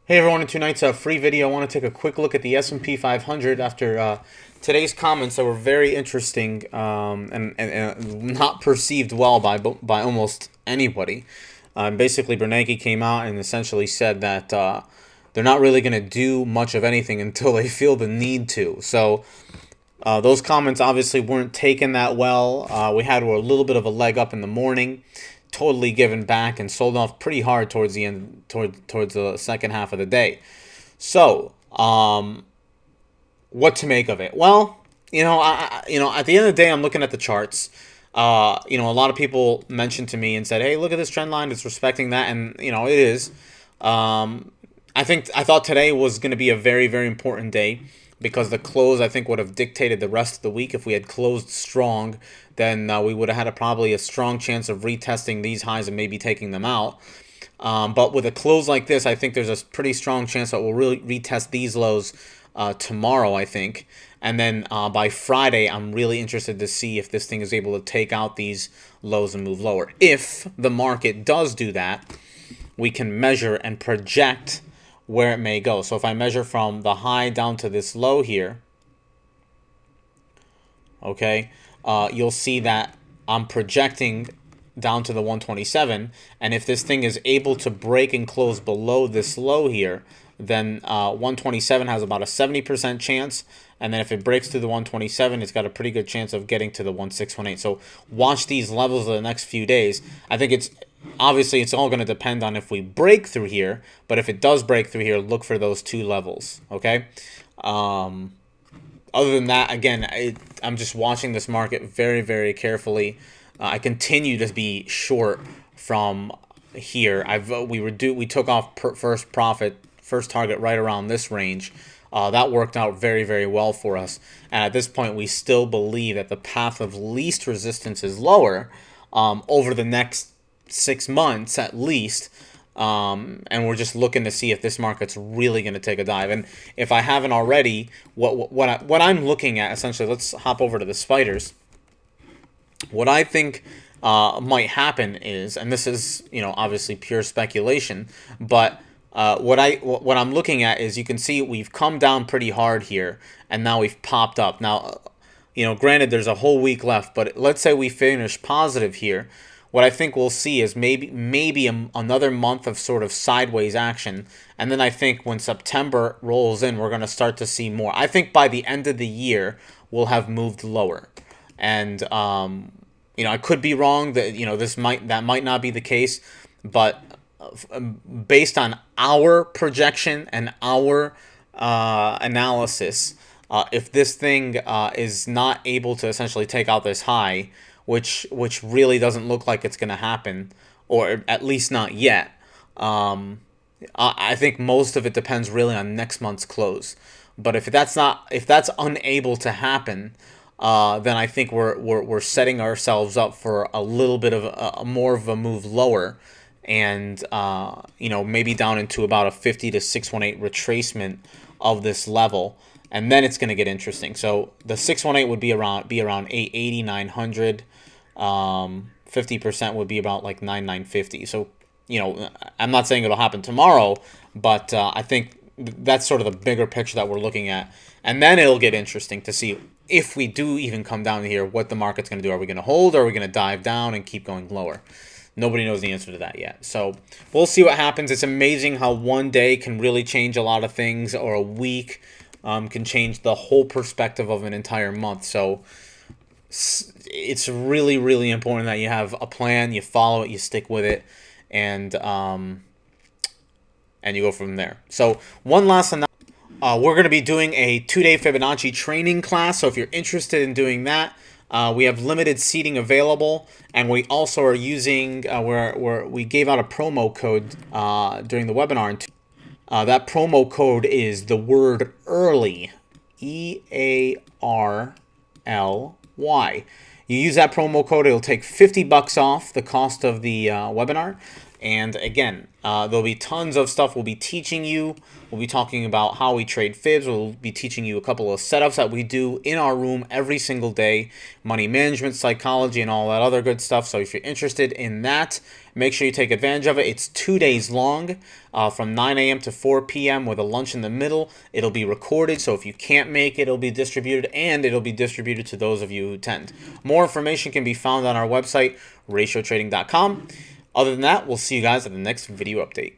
Hey everyone, in tonight's free video, I want to take a quick look at the S&P 500 after today's comments that were very interesting and not perceived well by almost anybody. Basically, Bernankes came out and essentially said that they're not really going to do much of anything until they feel the need to. So those comments obviously weren't taken that well. We had a little bit of a leg up in the morning, totally given back and sold off pretty hard towards the end, towards the second half of the day. So, what to make of it? Well, at the end of the day, I'm looking at the charts. A lot of people mentioned to me and said, "Hey, look at this trend line. It's respecting that," and it is. I thought today was going to be a very, very important day because the close, I think, would have dictated the rest of the week. If we had closed strong, then we would have had probably a strong chance of retesting these highs and maybe taking them out. But with a close like this, I think there's a pretty strong chance that we'll really retest these lows tomorrow, I think. And then by Friday, I'm really interested to see if this thing is able to take out these lows and move lower. If the market does do that, we can measure and project where it may go. So if I measure from the high down to this low here, okay, you'll see that I'm projecting down to the 127, and if this thing is able to break and close below this low here, then 127 has about a 70% chance, and then if it breaks through the 127, it's got a pretty good chance of getting to the 1618. So watch these levels of the next few days. I think it's obviously it's all going to depend on if we break through here, but if it does break through here, look for those two levels, okay? Other than that, again, I'm just watching this market very, very carefully. I continue to be short from here. We took off first target right around this range. That worked out very, very well for us. And at this point, we still believe that the path of least resistance is lower over the next 6 months at least. And we're just looking to see if this market's really going to take a dive. And if I haven't already, what I'm looking at essentially, let's hop over to the spiders. What I think might happen is, and this is obviously pure speculation, but what I'm looking at is you can see we've come down pretty hard here, and now we've popped up. Now, granted there's a whole week left, but let's say we finish positive here. What I think we'll see is maybe another month of sort of sideways action, and then I think when September rolls in, we're going to start to see more. I think by the end of the year, we'll have moved lower, and I could be wrong that that might not be the case, but based on our projection and our analysis, if this thing is not able to essentially take out this high, which really doesn't look like it's going to happen, or at least not yet. I think most of it depends really on next month's close. But if that's unable to happen, then I think we're setting ourselves up for a little bit of a more of a move lower, and maybe down into about a 50 to 618 retracement of this level. And then it's going to get interesting. So the 618 would be around 880, 900. 50% would be about like 9950. So I'm not saying it'll happen tomorrow, but I think that's sort of the bigger picture that we're looking at. And then it'll get interesting to see if we do even come down here, what the market's going to do. Are we going to hold, or are we going to dive down and keep going lower? Nobody knows the answer to that yet. So we'll see what happens. It's amazing how one day can really change a lot of things, or a week can change the whole perspective of an entire month. So it's really, really important that you have a plan, you follow it, you stick with it, and you go from there. So one last announcement. We're going to be doing a 2-day Fibonacci training class. So if you're interested in doing that, we have limited seating available, and we also are using we gave out a promo code during the webinar. That promo code is the word early, EARLY. You use that promo code, it'll take $50 off the cost of the webinar, And again, there'll be tons of stuff we'll be teaching you. We'll be talking about how we trade fibs. We'll be teaching you a couple of setups that we do in our room every single day, money management, psychology, and all that other good stuff. So if you're interested in that, make sure you take advantage of it. It's 2 days long, from 9 a.m. to 4 p.m. with a lunch in the middle. It'll be recorded, so if you can't make it, it'll be distributed, and it'll be distributed to those of you who attend. More information can be found on our website, ratiotrading.com. Other than that, we'll see you guys at the next video update.